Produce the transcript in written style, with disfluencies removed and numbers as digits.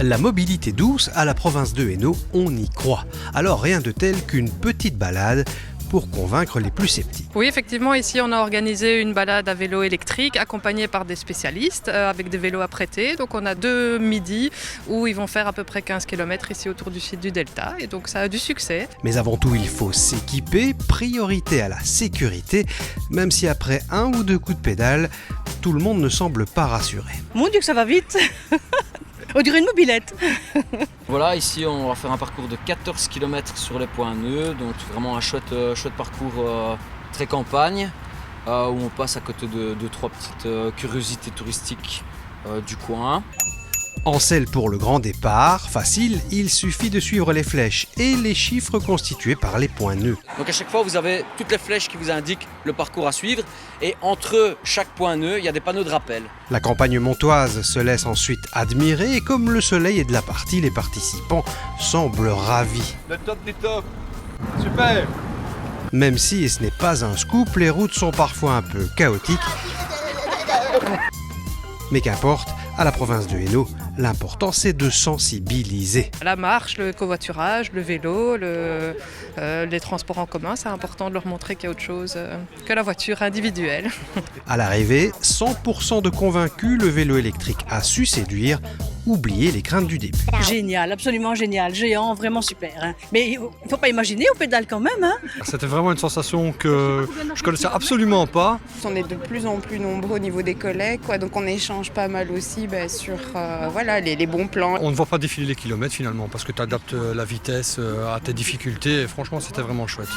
La mobilité douce à la province de Hainaut, on y croit. Alors rien de tel qu'une petite balade pour convaincre les plus sceptiques. Oui, effectivement, ici on a organisé une balade à vélo électrique accompagnée par des spécialistes avec des vélos à prêter. Donc on a 2 midis où ils vont faire à peu près 15 km ici autour du site du Delta et donc ça a du succès. Mais avant tout, il faut s'équiper, priorité à la sécurité, même si après 1 ou 2 coups de pédale, tout le monde ne semble pas rassuré. Mon Dieu que ça va vite. On dirait une mobilette. Voilà, ici on va faire un parcours de 14 km sur les points nœuds, donc vraiment un chouette parcours très campagne, où on passe à côté de 2-3 petites curiosités touristiques du coin. En selle pour le grand départ, facile, il suffit de suivre les flèches et les chiffres constitués par les points nœuds. Donc à chaque fois vous avez toutes les flèches qui vous indiquent le parcours à suivre et entre chaque point nœud il y a des panneaux de rappel. La campagne montoise se laisse ensuite admirer et comme le soleil est de la partie, les participants semblent ravis. Le top du top. Super. Même si, et ce n'est pas un scoop, les routes sont parfois un peu chaotiques. Mais qu'importe, à la province de Hainaut, l'important c'est de sensibiliser. La marche, le covoiturage, le vélo, les transports en commun, c'est important de leur montrer qu'il y a autre chose que la voiture individuelle. À l'arrivée, 100% de convaincus, le vélo électrique a su séduire. Oubliez les craintes du début. Génial, absolument génial, géant, vraiment super. Hein. Mais il ne faut pas imaginer, on pédale quand même. Hein. C'était vraiment une sensation que je connaissais absolument pas. On est de plus en plus nombreux au niveau des collègues, donc on échange pas mal aussi sur les bons plans. On ne voit pas défiler les kilomètres finalement parce que tu adaptes la vitesse à tes difficultés et franchement c'était vraiment chouette.